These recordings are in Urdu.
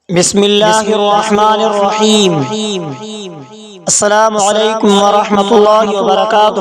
بسم اللہ الرحمن الرحیم۔ السلام علیکم ورحمۃ اللہ وبرکاتہ۔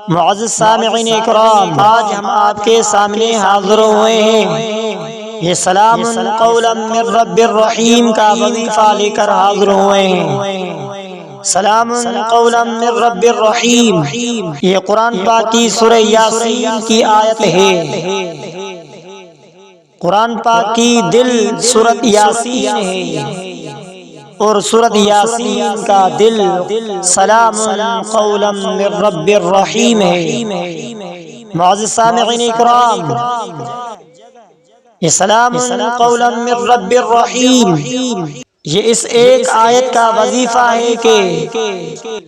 معزز سامعین اکرام، آج ہم آپ کے سامنے حاضر ہوئے ہیں۔ یہ سلام قولا من رب الرحیم کا وظیفہ لے کر حاضر ہوئے ہیں۔ سلام قولا من رب الرحیم، یہ قرآن پاک کی سورہ یاسین کی آیت ہے۔ قرآن پاک کی دل سورۃ یاسین ہے، اور سورۃ یاسین کا دل سلام قولا من رب الرحیم ہے۔ معزز سامعین اکرام، یہ سلام قولا من رب الرحیم، یہ اس ایک آیت کا وظیفہ ہے کہ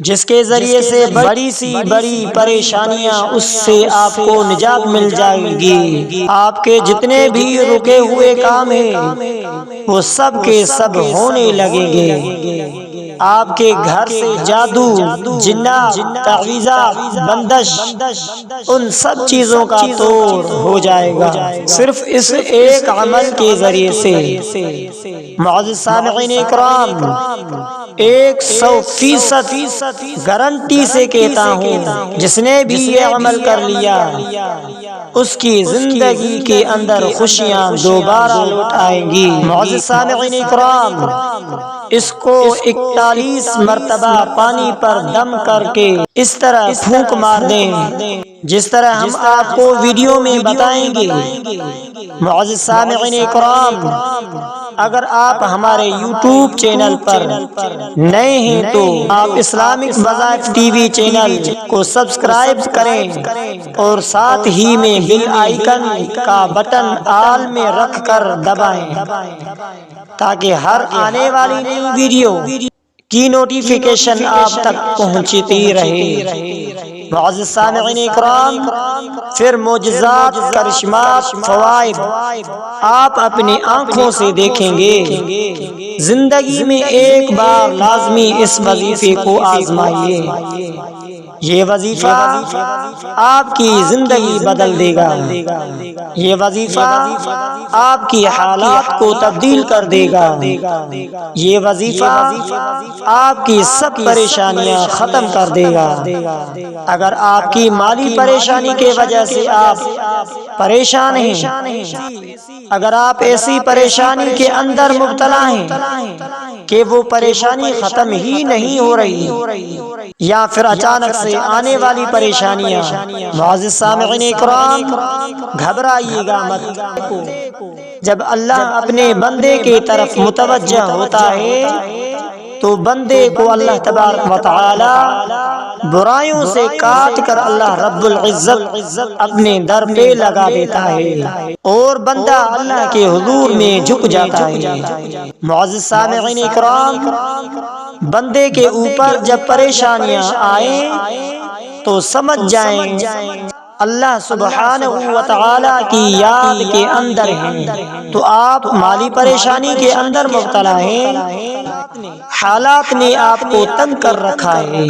جس کے ذریعے سے بڑی سی بڑی پریشانیاں اس سے آپ کو نجات مل جائے گی۔ آپ کے جتنے بھی رکے ہوئے کام ہیں وہ سب کے سب ہونے لگیں گے۔ آپ کے گھر سے جادو، جنات، تعویذات، بندش، ان سب چیزوں کا توڑ ہو جائے گا صرف اس ایک عمل کے ذریعے سے۔ معزز سامعین اکرام، 100% گارنٹی سے کہتا ہوں، جس نے بھی یہ عمل کر لیا اس کی زندگی کے اندر خوشیاں دوبارہ لوٹ آئیں گی۔ معزز سامعین اکرام، اس کو 41 مرتبہ پانی پر دم کر کے اس طرح پھونک مار دیں جس طرح ہم آپ کو ویڈیو میں بتائیں گے۔ معزز سامعین اکرام، اگر آپ ہمارے یوٹیوب چینل پر نئے ہیں تو آپ اسلامک وظائف ٹی وی چینل کو سبسکرائب کریں اور ساتھ ہی میں بیل آئیکن کا بٹن آل میں رکھ کر دبائیں تاکہ ہر آنے والی نئی ویڈیو کی نوٹیفیکیشن آپ تک پہنچتی رہے۔ معزز سامعین اکرام، پھر معجزات، کرشمات، فوائد آپ اپنی آنکھوں سے دیکھیں گے۔ زندگی میں ایک بار لازمی اس وظیفے کو آزمائیے۔ یہ وظیفہ آپ کی زندگی بدل دے گا۔ یہ وظیفہ آپ کی حالات کو تبدیل کر دے گا۔ یہ وظیفہ آپ کی سب پریشانیاں ختم کر دے گا۔ اگر آپ کی مالی پریشانی کی وجہ سے آپ پریشان ہیں، اگر آپ ایسی پریشانی کے اندر مبتلا ہیں کہ وہ پریشانی ختم ہی نہیں ہو رہی، یا پھر اچانک سے آنے والی پریشانیاں، معزز سامعین اکرام گھبرائیے گا مت۔ جب اللہ اپنے بندے کی طرف متوجہ ہوتا ہے تو بندے کو اللہ تبارک و تعالی برائیوں سے کاٹ کر اللہ رب العزت اپنے در پہ لگا دیتا ہے اور بندہ اللہ کے حضور میں جھک جاتا ہے۔ معزز سامعین اکرام، بندے کے اوپر جب پریشانیاں آئیں تو سمجھ جائیں اللہ سبحانہ و تعالی کی یاد کے اندر ہیں۔ تو آپ مالی پریشانی کے اندر مبتلا ہیں، حالات نے آپ کو تنگ کر رکھا ہے،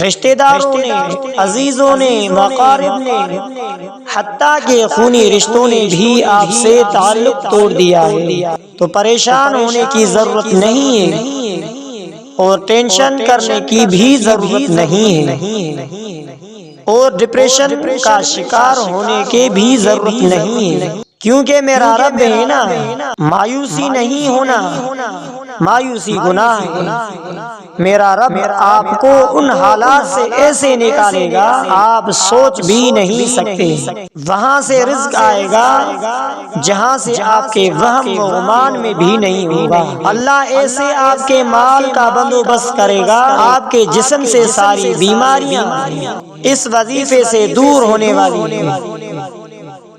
رشتہ داروں نے، عزیزوں نے، مقارب نے، حتیٰ کہ خونی رشتوں نے بھی آپ سے تعلق توڑ دیا ہے، تو پریشان ہونے کی ضرورت نہیں ہے اور ٹینشن کرنے کی بھی ضرورت نہیں ہے اور ڈپریشن کا شکار ہونے کی بھی ضرورت نہیں ہے، کیونکہ میرا رب ہے نا۔ مایوسی نہیں ہونا، مایوسی گناہ ہے۔ میرا رب آپ کو ان حالات سے ایسے نکالے گا آپ سوچ بھی نہیں سکتے۔ وہاں سے رزق آئے گا جہاں سے آپ کے وہم و گمان میں بھی نہیں ہوگا۔ اللہ ایسے آپ کے مال کا بندوبست کرے گا، آپ کے جسم سے ساری بیماریاں اس وظیفے سے دور ہونے والی ہیں۔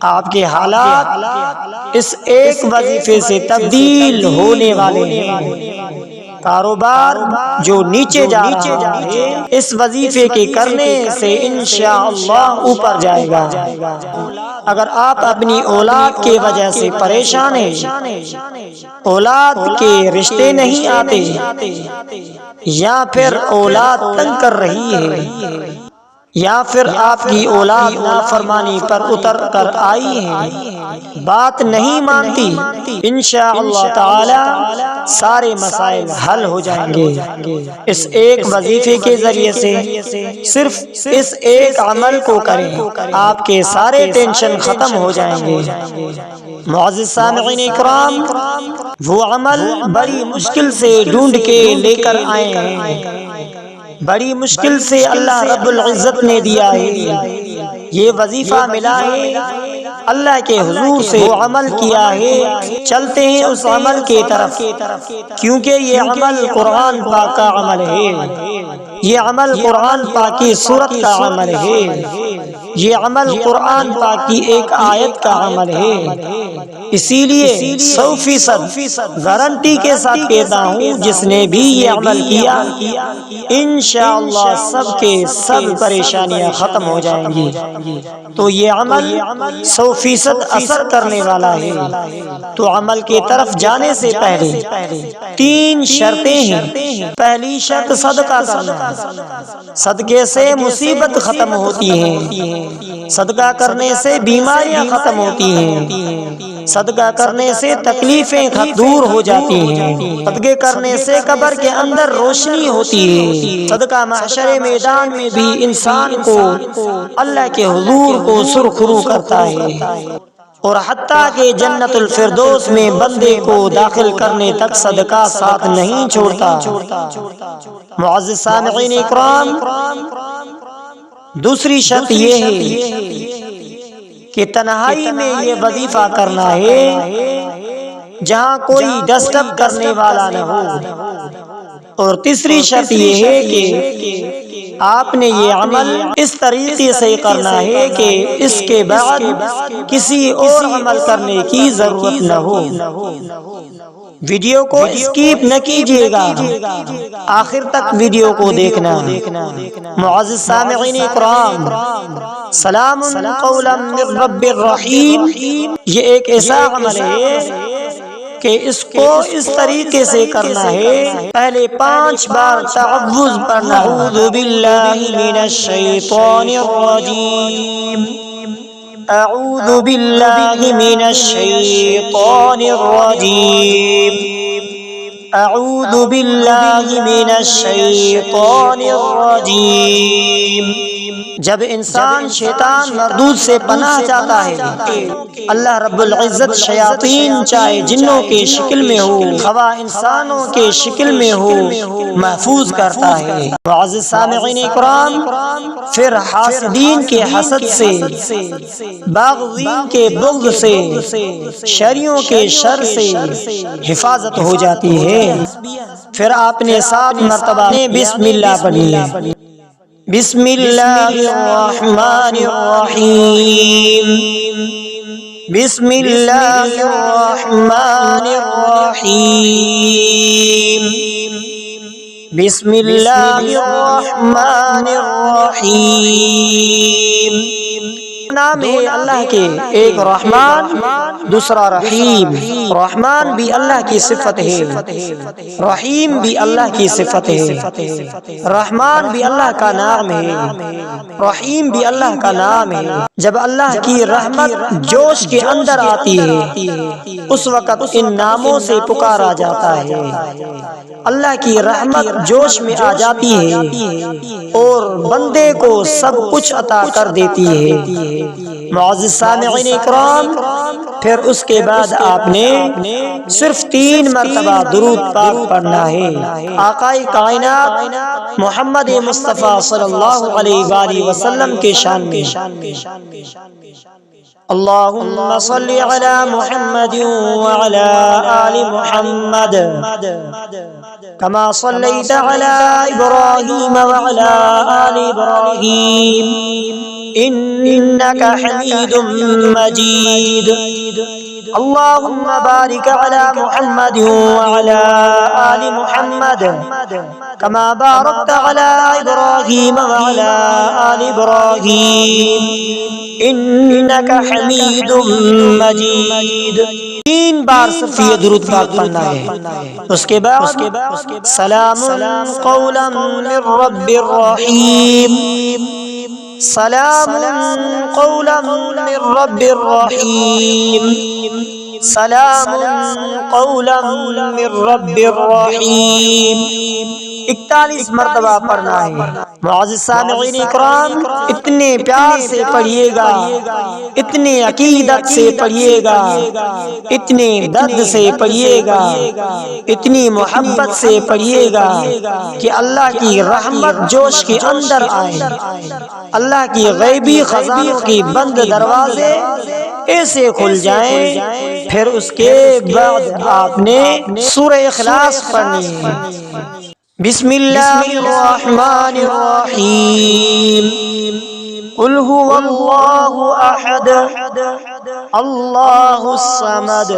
آپ کے حالات اس ایک وظیفے سے تبدیل ہونے والے ہیں۔ کاروبار جو نیچے جا رہا ہے اس وظیفے کے کرنے سے انشاءاللہ اوپر جائے گا۔ اگر آپ اپنی اولاد کی وجہ سے پریشان ہیں، اولاد کے رشتے نہیں آتے، یا پھر اولاد تنگ کر رہی ہے، یا پھر آپ کی اولاد نافرمانی پر اتر کر آئی ہے، بات نہیں مانتی، انشاءاللہ تعالی سارے مسائل حل ہو جائیں گے۔ اس ایک وظیفے کے ذریعے سے، صرف اس ایک عمل کو کریں، آپ کے سارے ٹینشن ختم ہو جائیں گے۔ معزز سامعین اکرام، وہ عمل بڑی مشکل سے ڈھونڈ کے لے کر آئے ہیں، بڑی مشکل سے اللہ رب العزت نے دیا ہے، یہ وظیفہ ملا ہے، اللہ کے حضور سے وہ عمل کیا ہے، چلتے ہیں اس عمل کے طرف، کیونکہ یہ عمل قرآن پاک کا عمل ہے، یہ عمل قرآن پاک کی سورت کا عمل ہے، یہ عمل قرآن پاک کی ایک آیت کا عمل ہے۔ اسی لیے 100% گارنٹی کے ساتھ کہتا ہوں، جس نے بھی یہ عمل کیا انشاءاللہ سب کے سب پریشانیاں ختم ہو جائیں گی۔ تو یہ عمل 100% اثر کرنے والا ہے۔ تو عمل کی طرف جانے سے پہلے 3 شرطیں ہیں۔ پہلی شرط صدقہ کرنا، صدقے سے مصیبت ختم ہوتی ہے، صدقہ کرنے سے بیماریاں ختم ہوتی ہیں، صدقہ کرنے سے تکلیفیں دور ہو جاتی ہیں، صدقے کرنے سے قبر کے اندر روشنی ہوتی ہے، صدقہ محشر میدان میں بھی انسان کو اللہ کے حضور کو سرخرو کرتا ہے، اور حتیٰ کہ جنت الفردوس میں بندے کو داخل کرنے تک صدقہ ساتھ نہیں چھوڑتا۔ معزز سامعین اکرام، دوسری شرط یہ ہے کہ تنہائی میں یہ وظیفہ کرنا ہے جہاں کوئی ڈسٹرب کرنے والا نہ ہو، اور تیسری شرط یہ ہے کہ آپ نے یہ عمل اس طریقے سے کرنا ہے کہ اس کے بعد کسی اور عمل کرنے کی ضرورت نہ ہو۔ ویڈیو کو اسکیپ نہ کیجیے گا، آخر تک ویڈیو کو دیکھنا۔ معزز سامعین اکرام، سلام قولا من رب الرحیم، یہ ایک ایسا عمل ہے کہ اس کو اس طریقے سے کرنا ہے، پہلے 5 بار تعوذ پڑھنا، اعوذ باللہ من الشیطان الرجیم، اعوذ باللہ من الشیطان الرجیم، اعوذ باللہ من الشیطان الرجیم۔ جب انسان شیطان مردود سے پناہ چاہتا ہے، اللہ رب العزت شیاطین چاہے جنوں کے شکل میں ہو خواہ انسانوں کے شکل میں ہو محفوظ کرتا ہے۔ معزز سامعین اکرام، پھر حاسدین کے حسد سے، باغین کے بغض سے، شریوں کے شر سے حفاظت ہو جاتی ہے۔ پھر آپ نے 7 مرتبہ بسم اللہ پڑھی ہے۔ بسم اللہ الرحمن الرحیم، بسم اللہ الرحمن الرحیم، بسم اللہ الرحمن الرحیم۔ نام ہے اللہ کے، ایک رحمان دوسرا رحیم۔ رحمان بھی اللہ کی صفت ہے، رحیم بھی اللہ کی صفت ہے، رحمان بھی اللہ کا نام ہے، رحیم بھی اللہ کا نام ہے۔ جب اللہ کی رحمت جوش کے اندر آتی ہے، اس وقت ان ناموں سے پکارا جاتا ہے۔ اللہ کی رحمت جوش میں آ جاتی ہے اور بندے کو سب کچھ عطا کر دیتی ہے۔ معزز سامعین اکرام، پھر اس کے بعد آپ نے صرف 3 مرتبہ درود پاک پڑھنا ہے آقا کائنات محمد مصطفیٰ صلی اللہ علیہ وآلہ وسلم کے شان میں۔ اللہم صلی علی محمد وعلی آل محمد کما صلیت علی ابراہیم وعلی آل ابراہیم إنك حميد مجيد اللهم بارك على محمد وعلى آل محمد كما باركت على إبراهيم وعلى آل إبراهيم إنك حميد مجيد. 3 بار صرف یہ درود پاک پڑھنا ہے. اس کے بعد سلام قولا من رب الرحیم، سلام قولا من رب الرحیم، سلام قولا من رب الرحیم. 41 مرتبہ پڑھنا ہے. معزز سامعین اکرام، اتنے پیار سے پڑھیے گا، اتنے عقیدت سے پڑھیے گا، اتنے درد سے پڑھیے گا، اتنی محبت سے پڑھیے گا کہ اللہ کی رحمت جوش کے اندر آئے، اللہ کی غیبی خزانوں کی بند دروازے ایسے کھل جائیں. پھر اس کے بعد آپ نے سورہ اخلاص پڑھنی ہے. بسم اللہ الرحمن الرحیم. قل هو اللہ احد اللہ الصمد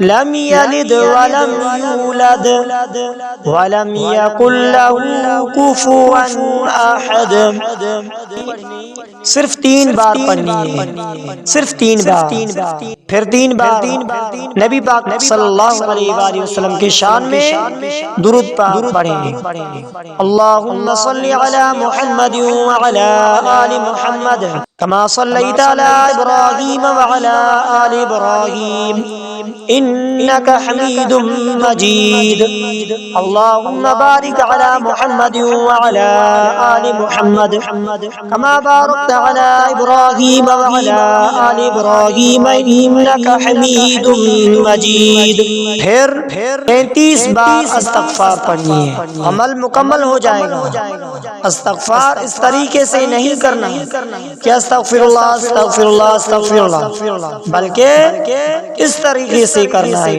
لم یلد ولم یولد ولم یکن له کفوا احد. صرف 3 بار پڑھنی ہے، صرف 3 بار. پھر 3 بار نبی پاک صلی اللہ علیہ وآلہ وسلم کی شان میں درود پاک پڑھیں. اللہم صلی علی محمد وعلی آل محمد كما صليت على إبراهيم وعلى آل إبراهيم إنك حميد مجيد. اللهم بارك على محمد وعلى آل محمد كما باركت على إبراهيم وعلى آل إبراهيم إنك حميد مجيد. پھر 33 بار استغفار پڑھنی ہے. عمل مکمل ہو جائے گا. استغفار اس طریقے سے نہیں کرنا کہ استغفر اللہ استغفر اللہ استغفر اللہ، بلکہ اس طریقے سے کرنا ہے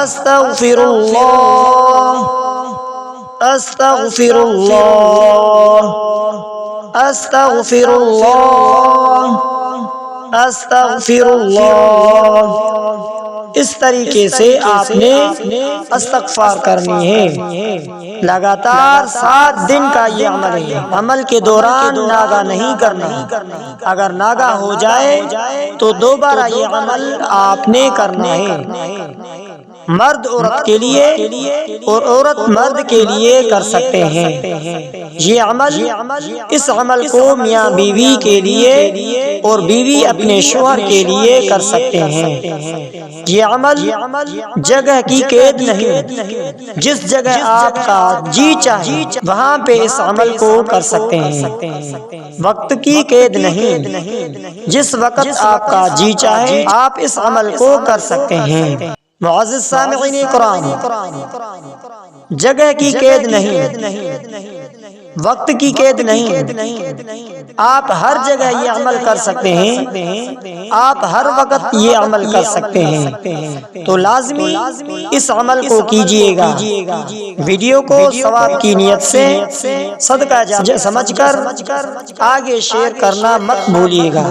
استغفر اللہ استغفر اللہ استغفر اللہ استغفر اللہ. اس طریقے سے آپ نے استغفار کرنی ہے. لگاتار 7 دن کا یہ عمل ہے. عمل کے دوران ناگا نہیں کرنا. اگر ناگا ہو جائے تو دوبارہ یہ عمل آپ نے کرنا ہے. مرد عورت کے لیے اور عورت مرد کے لیے کر سکتے ہیں یہ عمل. اس عمل کو میاں بیوی کے لیے اور بیوی اپنے شوہر کے لیے کر سکتے ہیں. یہ عمل جگہ کی قید نہیں. جس جگہ آپ کا جی چاہے وہاں پہ اس عمل کو کر سکتے ہیں. وقت کی قید نہیں. جس وقت آپ کا جی چاہے آپ اس عمل کو کر سکتے ہیں. معزز سامعین کرام، جگہ کی قید نہیں، وقت کی قید نہیں. آپ ہر جگہ یہ عمل کر سکتے ہیں، آپ ہر وقت یہ عمل کر سکتے ہیں. تو لازمی اس عمل کو کیجئے گا. ویڈیو کو ثواب کی نیت سے صدقہ جاریہ سمجھ کر آگے شیئر کرنا مت بھولیے گا.